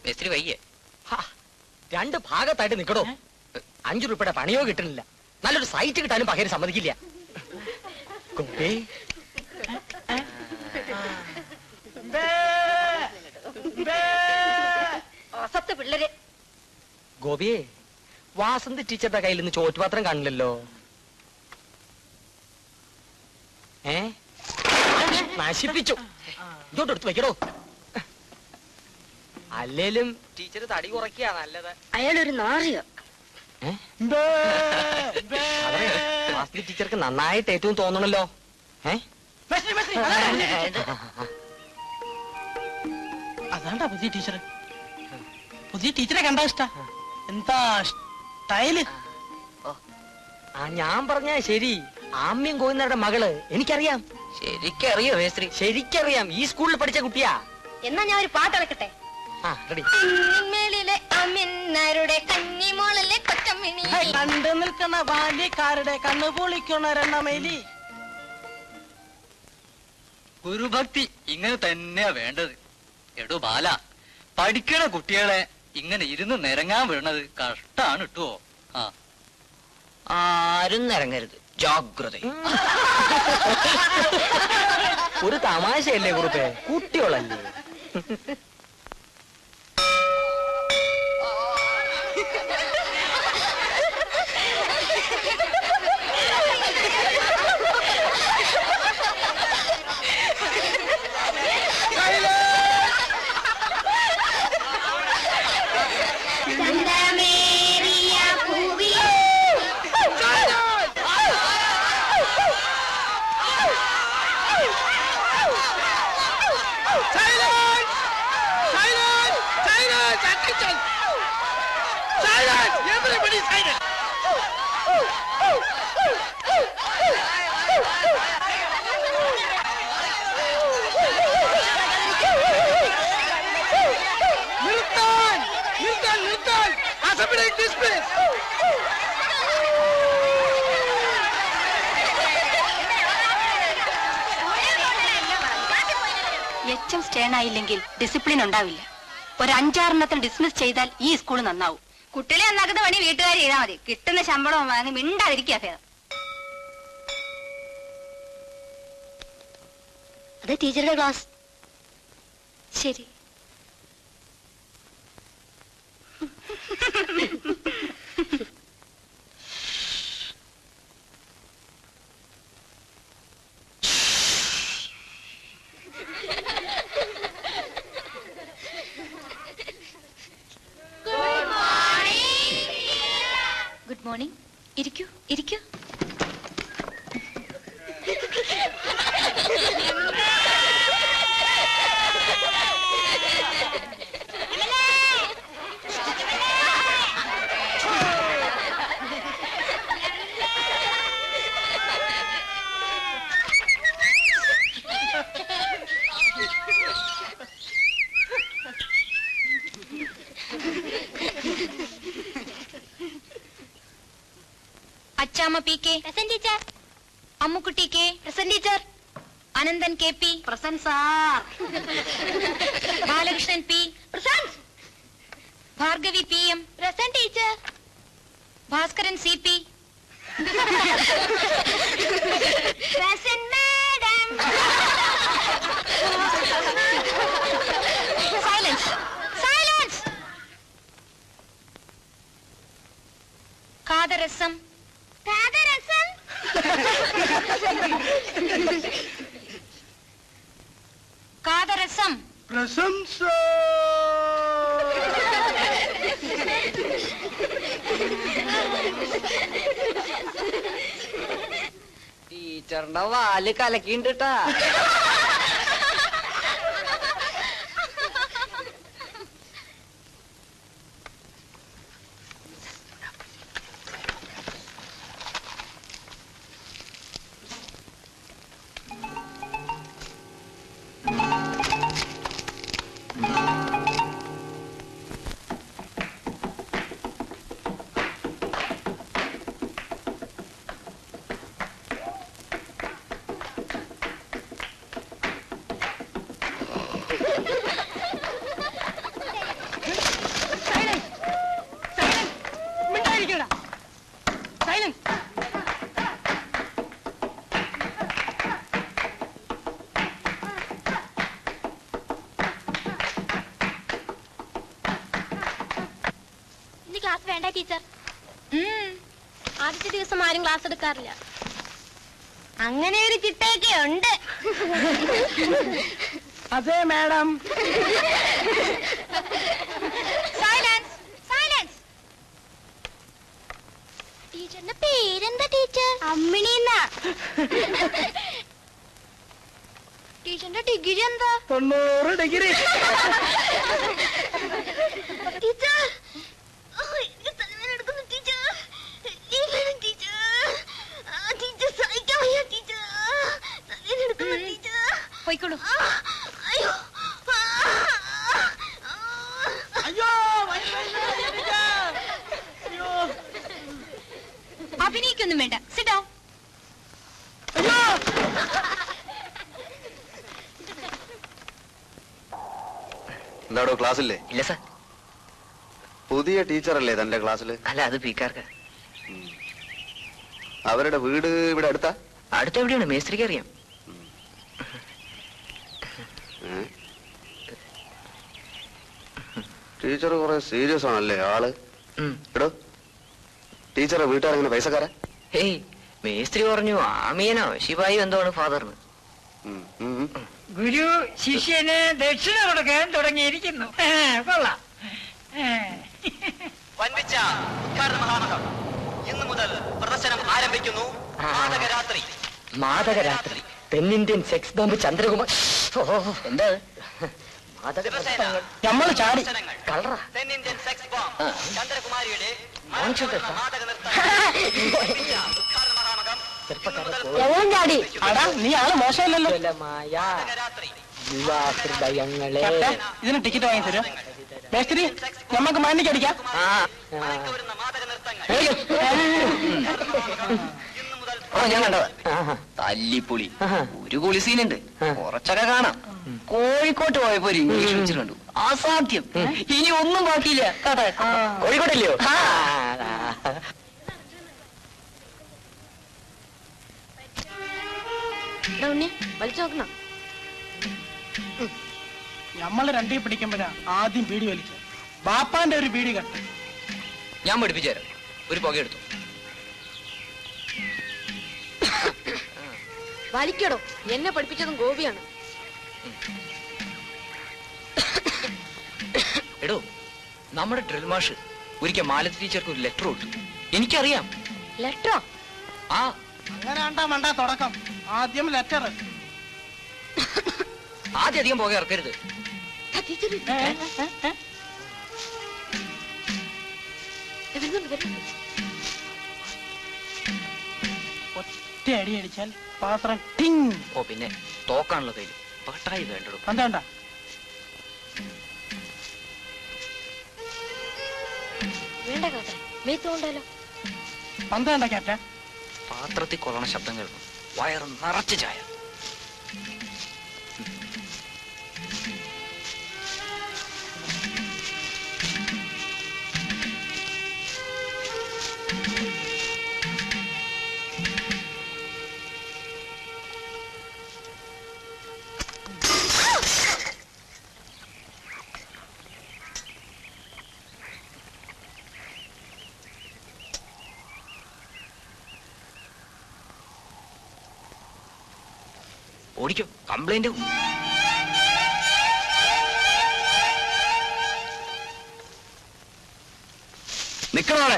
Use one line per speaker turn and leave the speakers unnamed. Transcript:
മേസ്ത്രി വയ്യേ?
രണ്ട് ഭാഗത്തായിട്ട് നിക്കടോ. 5 രൂപയുടെ പണിയോ കിട്ടുന്നില്ല. നല്ലൊരു സൈറ്റ് കിട്ടാനും പകരം സമ്മതിക്കില്ല.
പിള്ളേരെ
ഗോപിയെ, വാസന്തി ടീച്ചറുടെ കയ്യിൽ നിന്ന് ചോറ്റുപാത്രം കാണില്ലല്ലോ. നശിപ്പിച്ചു. ഇതോട്ട് എടുത്ത് വെക്കടോ. അല്ലേലും ടീച്ചർ തടി കുറയ്ക്കാ നല്ലത്.
അയാളൊരു നാറിയ.
വാസന്തി ടീച്ചർക്ക് നന്നായിട്ട് ഏറ്റവും തോന്നണല്ലോ.
അതാണ്ടാ പുതിയ ടീച്ചർ. പുതിയ ടീച്ചറെ കണ്ടാ ഇഷ്ട. എന്താ സ്റ്റൈല്.
ഞാൻ പറഞ്ഞ ശരി. ആമ്യം കോയിന്നവരുടെ മകള് എനിക്കറിയാം.
ശരിക്കറിയോ മേസ്ത്രി?
ശരിക്കറിയാം. ഈ സ്കൂളിൽ പഠിച്ച കുട്ടിയാ.
എന്നാ ഞാൻ ഒരു പാട്ട് ഇറക്കട്ടെ.
കണ്ടു നിൽക്കുന്ന ബാല്യക്കാരുടെ കണ്ണു പൊളിക്കണ രണ്ടമേലി.
ഗുരുഭക്തി ഇങ്ങനെ തന്നെയാ വേണ്ടത്. എടോ ബാല, പഠിക്കണ കുട്ടികളെ ഇങ്ങനെ ഇരുന്ന് നിരങ്ങാൻ വീണത് കഷ്ടാണ് ഇട്ടോ.
ആരും നിരങ്ങരുത്, ജാഗ്രത. ഒരു തമാശയല്ലേ കുറുപ്പേ, കുട്ടികളല്ലേ.
എച്ചും സ്റ്റേൺ ആയില്ലെങ്കിൽ ഡിസിപ്ലിൻ ഉണ്ടാവില്ല. ഒരു 5-6 ഡിസ്മിസ് ചെയ്താൽ ഈ സ്കൂൾ നന്നാവും. കുട്ടികളെ നന്നാക്കുന്ന പണി വീട്ടുകാർ ചെയ്താൽ മതി. കിട്ടുന്ന ശമ്പളം വാങ്ങി മിണ്ടാതിരിക്കുക ഭേദം. അത് ടീച്ചറുടെ ക്ലാസ്. ശരി. Good morning. ഇരിക്കൂ ഇരിക്കൂ.
Achamma P K present teacher. Ammukutty K present teacher. Ananthan K P
present sir.
Balakrishnan P
present.
Bhargavi P M present teacher. Bhaskaran C P
present madam.
Silence silence. കാദരസം കാദരസം.
പ്രശംസ.
ടീച്ചറിന്റെ വാല് കലക്കിണ്ടാ.
വേണ്ട ടീച്ചർ. ആദ്യത്തെ ദിവസം ആരും ക്ലാസ് എടുക്കാറില്ല. അങ്ങനെ ഒരു ചിട്ടയൊക്കെ ഉണ്ട്.
അതെ മാഡം.
Silence, silence. ടീച്ചറിന്റെ പേരെന്താ ടീച്ചർ? അമ്മിണി. ടീച്ചറിന്റെ ഡിഗ്രി എന്താ?
90 ഡിഗ്രി.
ടീച്ചർ, എനിക്ക് തലവേദന എടുക്കുന്നു ടീച്ചർ. ടീച്ചർ, ടീച്ചർ സഹിക്കാൻ വയ്യ ടീച്ചർ. തലവേദന എടുക്കുന്നു ടീച്ചർ. പോയിക്കോളൂ. അയ്യോ,
അയ്യോ അയ്യോ.
അഭിനയിക്കൊന്നും വേണ്ട. Sit down.
അയ്യോ.
എന്താടോ ക്ലാസ്സില്ലേ?
ഇല്ല സാർ.
പുതിയ ടീച്ചറല്ലേ തന്റെ ക്ലാസ്സിൽ?
അല്ല, അത് പീക്കാർക്ക്.
അവരുടെ വീട് ഇവിടെ അടുത്താ?
അടുത്തെവിടെയാണ്? മേസ്ത്രിക്ക് അറിയാം.
ടീച്ചർ കുറെ സീരിയസ് ആണല്ലേ ആള്? എടോ, ടീച്ചറെ വീട്ടുകാരെങ്ങനെ പൈസക്കാരാ?
ഹേയ്, മേസ്ത്രി പറഞ്ഞു ആമീനോ ശിവായി എന്തോണ് ഫാദറിന്.
ഗുരു ശിഷ്യന് ദക്ഷിണ കൊടുക്കാൻ തുടങ്ങിയിരിക്കുന്നു. കൊള്ളാം.
വൻപിച്ച ഉദ്ഘാടന മഹാമഹം ഇന്നു മുതൽ പ്രദർശനം ആരംഭിക്കുന്നു. മാതകരാത്രി.
മാതകരാത്രി. തെന്നിന്ത്യൻ സെക്സ് ബോംബ് ചന്ദ്രകുമാർ. എന്താ
നമ്മൾ ചാടി
കളറാ.
തെന്നിന്ത്യൻ സെക്സ് ബോംബ് ചന്ദ്രകുമാരിയുടെ മാതക നൃത്തം. ഉദ്ഘാടന മഹാമഹം
ചാടി. അടാ, നീ ആള് മോശമല്ലല്ലോ.
മാതകരാത്രി.
യുവാഹൃദയങ്ങളെ.
ഇതിന് ടിക്കറ്റ് വാങ്ങി തരുമോ മേസ്ത്രി? നമുക്ക് മണ്ണിക്ക് അടിക്കാം.
വരുന്ന മാതക നൃത്തങ്ങൾ ഇന്നു മുതൽ
ഞാൻ കണ്ടത് തല്ലിപ്പൊളി. ഒരു കുളി സീനുണ്ട്, കുറച്ചൊക്കെ കാണാം. കോഴിക്കോട്ട് പോയപ്പോ ഒരു ഇംഗ്ലീഷ് പിക്ചർ കണ്ടു, അസാധ്യം. ഇനി ഒന്നും ബാക്കിയില്ല. കോഴിക്കോട്ടില്ലയോ?
വലിച്ചു നോക്കണം.
നമ്മള് രണ്ടേ പിടിക്കുമ്പോഴാ ആദ്യം ബീഡി വലിച്ചു. ബാപ്പാന്റെ ഒരു ബീഡി കട്ട്.
ഞാൻ പഠിപ്പിച്ചു തരാം. ഒരു പുക എടുത്തു.
വലിക്കടോ. എന്നെ പഠിപ്പിച്ചതും ഗോപിയാണ്.
എടോ, നമ്മുടെ ഡ്രിൽ മാഷ് ഒരിക്കൽ മാലത്തി ടീച്ചർക്ക് ഒരു ലെറ്റർ കൊടുത്തു. എനിക്കറിയാം.
ലെറ്ററോ?
ആ,
അങ്ങനെ വേണ്ട തുടക്കം. ആദ്യം ലെറ്റർ.
ആദ്യം അധികം പുക ഇറക്കരുത്.
ഒറ്റ അടി അടിച്ചാൽ പാത്രം ടിങ്.
ഓ, പിന്നെ തോക്കാണല്ലോ കയ്യിൽ. പട്ടായി വേണ്ടോ?
എന്താ
വേണ്ട കാക്ക, മേത്തോണ്ടല്ലോ.
പന്തണ്ട ക്യാപ്റ്റൻ.
പാത്രത്തിൽ കൊള്ളണ ശബ്ദം കേൾക്കും. വയറ് നിറച്ച് ചായ. ഓടിക്കോ, കംപ്ലൈന്റ്.
നിക്കണോടെ